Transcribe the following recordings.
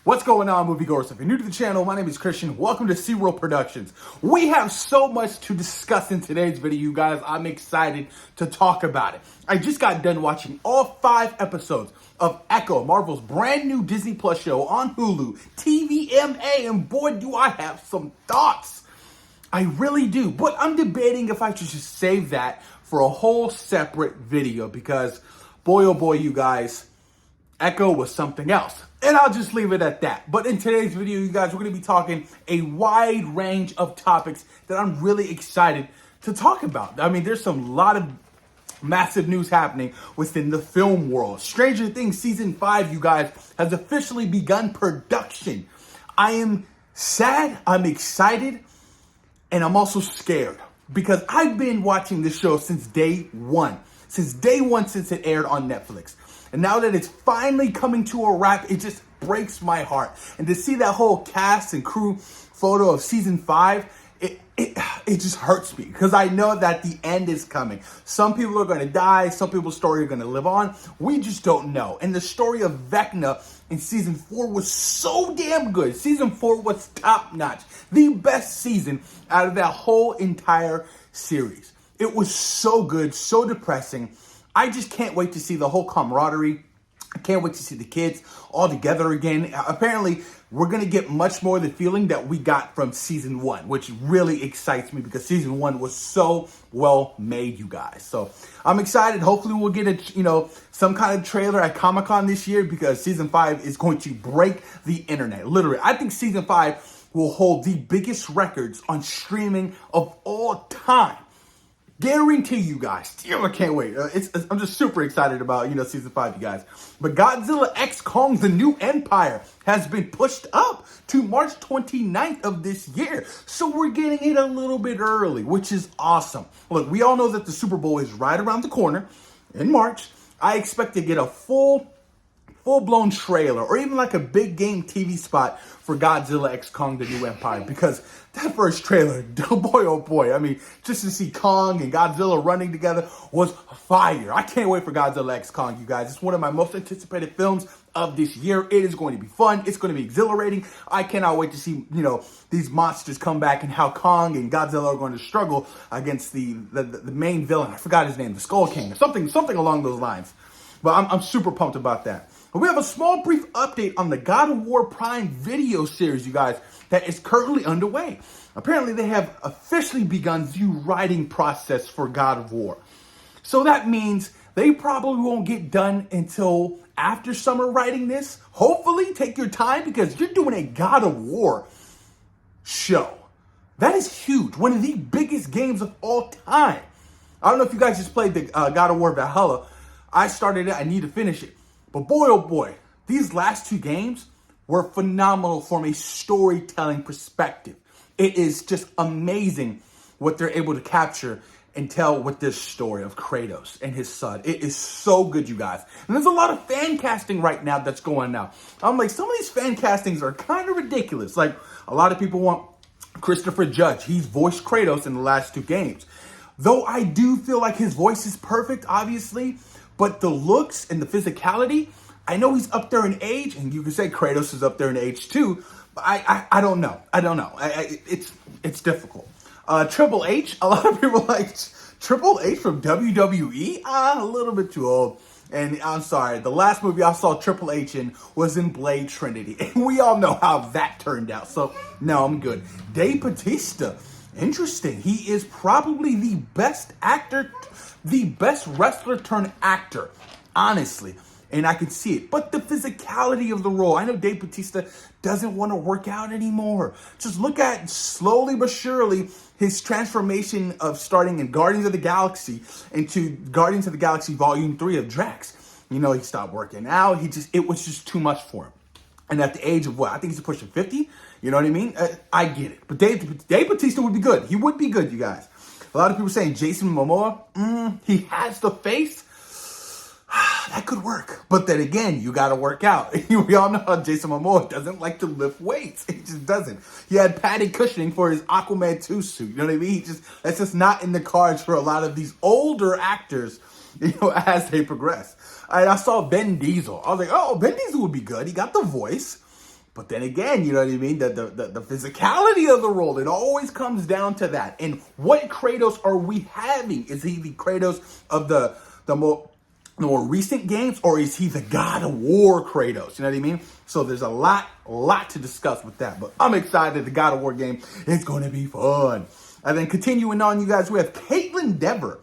What's going on, moviegoers? If you're new to the channel, my name is Christian. Welcome to SeaWorld Productions. We have so much to discuss in today's video, you guys. I'm excited to talk about it. I just got done watching all 5 episodes of Echo, Marvel's brand new Disney Plus show on Hulu, TVMA, and boy, do I have some thoughts. I really do, but I'm debating if I should just save that for a whole separate video because, boy, oh boy, you guys, Echo was something else. And I'll just leave it at that. But in today's video, you guys, we're going to be talking a wide range of topics that I'm really excited to talk about. I mean, there's lot of massive news happening within the film world. Stranger Things Season 5, you guys, has officially begun production. I am sad, I'm excited, and I'm also scared. Because I've been watching this show since day one. Since it aired on Netflix. And now that it's finally coming to a wrap, it just breaks my heart. And to see that whole cast and crew photo of season 5, it just hurts me. Because I know that the end is coming. Some people are going to die. Some people's story are going to live on. We just don't know. And the story of Vecna in season 4 was so damn good. Season 4 was top notch. The best season out of that whole entire series. It was so good, so depressing. I just can't wait to see the whole camaraderie. I can't wait to see the kids all together again. Apparently, we're going to get much more of the feeling that we got from season 1, which really excites me because season 1 was so well made, you guys. So I'm excited. Hopefully, we'll get some kind of trailer at Comic-Con this year because season 5 is going to break the internet. Literally, I think season 5 will hold the biggest records on streaming of all time. Guarantee you guys. I can't wait. I'm just super excited about, season 5, you guys. But Godzilla X Kong, The New Empire, has been pushed up to March 29th of this year. So we're getting it a little bit early, which is awesome. Look, we all know that the Super Bowl is right around the corner in March. I expect to get a full-blown trailer or even like a big game TV spot for Godzilla X Kong, The New Empire, because that first trailer, boy, oh boy, I mean, just to see Kong and Godzilla running together was fire. I can't wait for Godzilla X Kong, you guys. It's one of my most anticipated films of this year. It is going to be fun. It's going to be exhilarating. I cannot wait to see, these monsters come back and how Kong and Godzilla are going to struggle against the main villain. I forgot his name, the Skull King, or something along those lines. But I'm super pumped about that. But we have a small brief update on the God of War Prime video series, you guys, that is currently underway. Apparently, they have officially begun the writing process for God of War. So that means they probably won't get done until after summer writing this. Hopefully, take your time because you're doing a God of War show. That is huge. One of the biggest games of all time. I don't know if you guys just played the God of War Valhalla. I started it. I need to finish it. But boy, oh boy, these last 2 games were phenomenal from a storytelling perspective. It is just amazing what they're able to capture and tell with this story of Kratos and his son. It is so good, you guys. And there's a lot of fan casting right now that's going now. I'm like, some of these fan castings are kind of ridiculous. Like, a lot of people want Christopher Judge. He's voiced Kratos in the last 2 games. Though I do feel like his voice is perfect, obviously, but the looks and the physicality, I know he's up there in age, and you can say Kratos is up there in age too, but I don't know. It's difficult. Triple H, a lot of people like Triple H from WWE. A little bit too old. And I'm sorry, the last movie I saw Triple H in was in Blade Trinity. And we all know how that turned out. So, no, I'm good. Dave Bautista, interesting. He is probably the best actor, the best wrestler turned actor, honestly. And I can see it. But the physicality of the role. I know Dave Bautista doesn't want to work out anymore. Just look at, slowly but surely, his transformation of starting in Guardians of the Galaxy into Guardians of the Galaxy Volume 3 of Drax. He stopped working out. It was just too much for him. And at the age of what? I think he's pushing 50. You know what I mean? I get it. But Dave Bautista would be good. He would be good, you guys. A lot of people saying Jason Momoa, he has the face. That could work. But then again, you got to work out. We all know how Jason Momoa doesn't like to lift weights. He just doesn't. He had padded cushioning for his Aquaman 2 suit. You know what I mean? That's just not in the cards for a lot of these older actors, as they progress. I saw Vin Diesel. I was like, oh, Vin Diesel would be good. He got the voice. But then again, you know what I mean? The physicality of the role, it always comes down to that. And what Kratos are we having? Is he the Kratos of the more recent games, or is he the God of War Kratos? You know what I mean? So there's a lot to discuss with that. But I'm excited. The God of War game is going to be fun. And then continuing on, you guys, we have Caitlin Dever.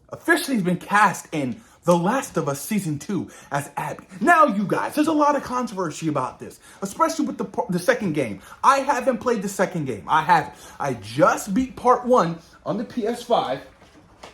Officially has been cast in The Last of Us Season 2 as Abby. Now, you guys, there's a lot of controversy about this, especially with the second game. I haven't played the second game. I haven't. I just beat Part 1 on the PS5,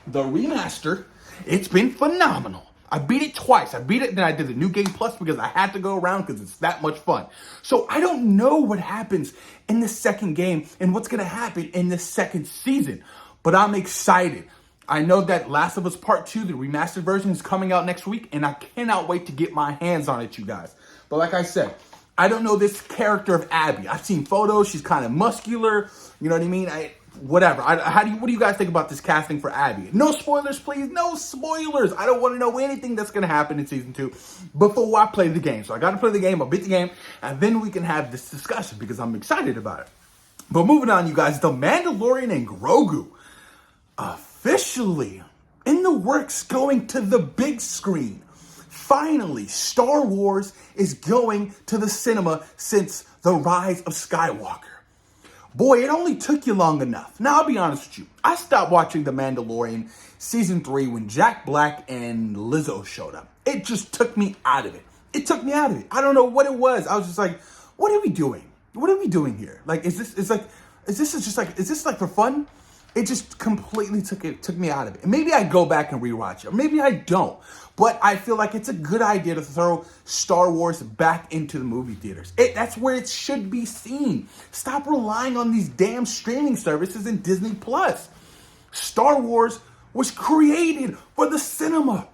the remaster. It's been phenomenal. I beat it twice. I beat it, then I did the New Game Plus because I had to go around because it's that much fun. So I don't know what happens in the second game and what's going to happen in the second season. But I'm excited. I know that Last of Us Part 2, the remastered version, is coming out next week, and I cannot wait to get my hands on it, you guys. But like I said, I don't know this character of Abby. I've seen photos. She's kind of muscular. You know what I mean? What do you guys think about this casting for Abby? No spoilers, please. No spoilers. I don't want to know anything that's going to happen in Season 2 before I play the game. So I got to play the game. I'll beat the game, and then we can have this discussion because I'm excited about it. But moving on, you guys, The Mandalorian and Grogu officially in the works, going to the big screen. Finally, Star Wars is going to the cinema since The Rise of Skywalker. Boy, it only took you long enough. Now, I'll be honest with you. I stopped watching The Mandalorian Season 3 when Jack Black and Lizzo showed up. It just took me out of it. It took me out of it. I don't know what it was. I was just like, what are we doing? What are we doing here? Like, is this like for fun? It just completely took me out of it. And maybe I go back and rewatch it. Maybe I don't. But I feel like it's a good idea to throw Star Wars back into the movie theaters. That's where it should be seen. Stop relying on these damn streaming services and Disney Plus. Star Wars was created for the cinema.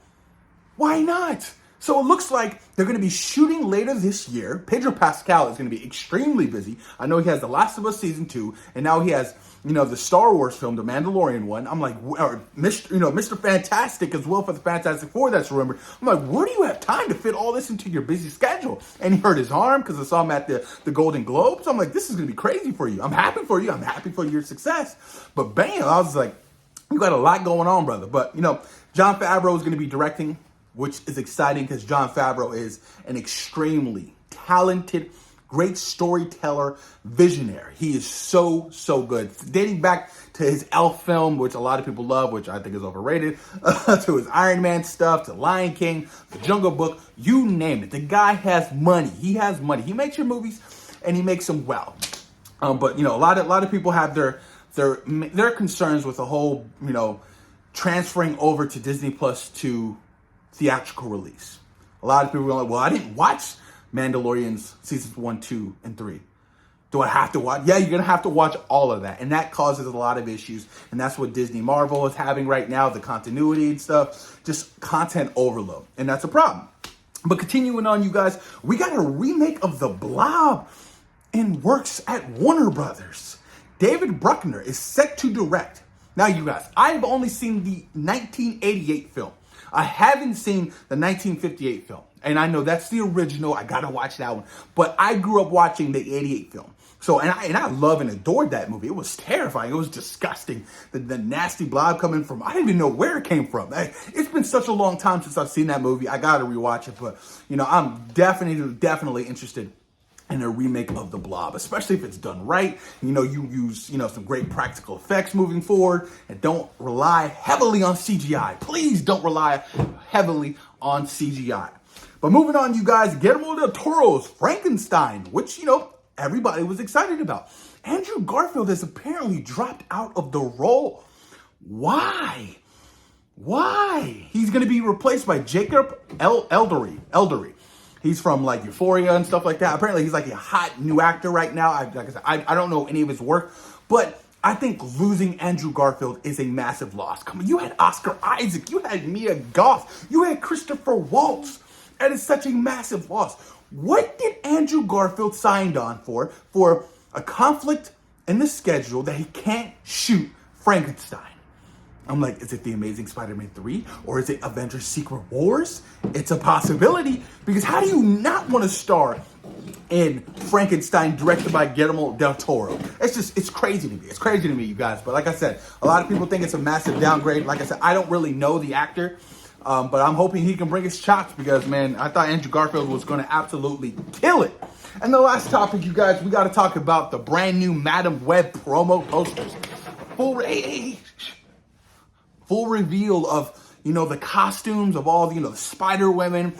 Why not? So it looks like they're going to be shooting later this year. Pedro Pascal is going to be extremely busy. I know he has The Last of Us Season 2, and now he has, the Star Wars film, the Mandalorian one. I'm like, or Mr. Fantastic as well for the Fantastic Four that's remembered. I'm like, where do you have time to fit all this into your busy schedule? And he hurt his arm because I saw him at the Golden Globes. I'm like, this is going to be crazy for you. I'm happy for you. I'm happy for your success. But bam, I was like, you got a lot going on, brother. But, Jon Favreau is going to be directing, which is exciting because Jon Favreau is an extremely talented, great storyteller, visionary. He is so good. Dating back to his Elf film, which a lot of people love, which I think is overrated, to his Iron Man stuff, to Lion King, The Jungle Book, you name it. The guy has money. He has money. He makes your movies, and he makes them well. But a lot of people have their concerns with the whole, transferring over to Disney Plus to theatrical release. A lot of people are like, well, I didn't watch Mandalorian's seasons 1, 2, and 3. Do I have to watch? Yeah, you're going to have to watch all of that. And that causes a lot of issues. And that's what Disney Marvel is having right now, the continuity and stuff, just content overload. And that's a problem. But continuing on, you guys, we got a remake of The Blob in works at Warner Brothers. David Bruckner is set to direct. Now, you guys, I've only seen the 1988 film. I haven't seen the 1958 film. And I know that's the original. I got to watch that one. But I grew up watching the 88 film. So, and I love and adored that movie. It was terrifying. It was disgusting. The nasty blob coming from, I didn't even know where it came from. It's been such a long time since I've seen that movie. I got to rewatch it. But, I'm definitely interested in a remake of The Blob, especially if it's done right. You use, some great practical effects moving forward, and don't rely heavily on CGI. Please don't rely heavily on CGI. But moving on, you guys, Guillermo del Toro's Frankenstein, which, everybody was excited about. Andrew Garfield has apparently dropped out of the role. Why? He's going to be replaced by Jacob Eldery. He's from Euphoria and stuff like that. Apparently, he's a hot new actor right now. I don't know any of his work, but I think losing Andrew Garfield is a massive loss. Come on, you had Oscar Isaac, you had Mia Goth, you had Christopher Waltz. And it's such a massive loss. What did Andrew Garfield signed on for a conflict in the schedule that he can't shoot Frankenstein? I'm like, is it The Amazing Spider-Man 3? Or is it Avengers Secret Wars? It's a possibility, because how do you not want to star in Frankenstein, directed by Guillermo del Toro. It's crazy to me. It's crazy to me, you guys. But like I said, a lot of people think it's a massive downgrade. Like I said, I don't really know the actor, but I'm hoping he can bring his chops because, man, I thought Andrew Garfield was going to absolutely kill it. And the last topic, you guys, we got to talk about the brand new Madam Web promo posters. Full reveal of, the costumes of all, the Spider Women.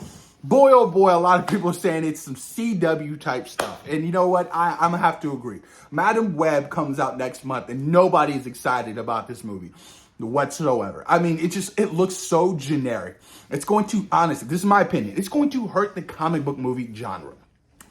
Boy, oh boy, a lot of people are saying it's some CW type stuff. And you know what? I'm going to have to agree. Madam Web comes out next month and nobody is excited about this movie whatsoever. I mean, it looks so generic. It's going to, honestly, this is my opinion, it's going to hurt the comic book movie genre.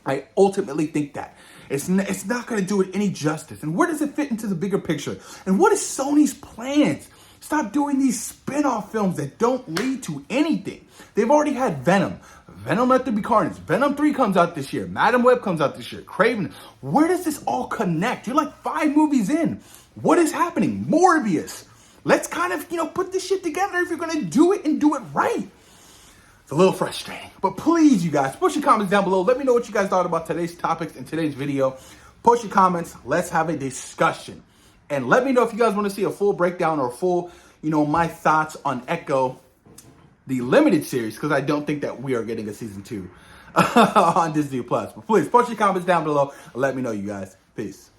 I ultimately think that. It's not going to do it any justice. And where does it fit into the bigger picture? And what is Sony's plans? Stop doing these spin-off films that don't lead to anything. They've already had Venom. Venom Let There Be Carnage. Venom 3 comes out this year. Madam Web comes out this year. Craven. Where does this all connect? You're like 5 movies in. What is happening? Morbius. Let's kind of, put this shit together if you're going to do it and do it right. It's a little frustrating. But please, you guys, post your comments down below. Let me know what you guys thought about today's topics and today's video. Post your comments. Let's have a discussion. And let me know if you guys want to see a full breakdown or full, my thoughts on Echo, the limited series, because I don't think that we are getting a season 2 on Disney+. But please, post your comments down below and let me know, you guys. Peace.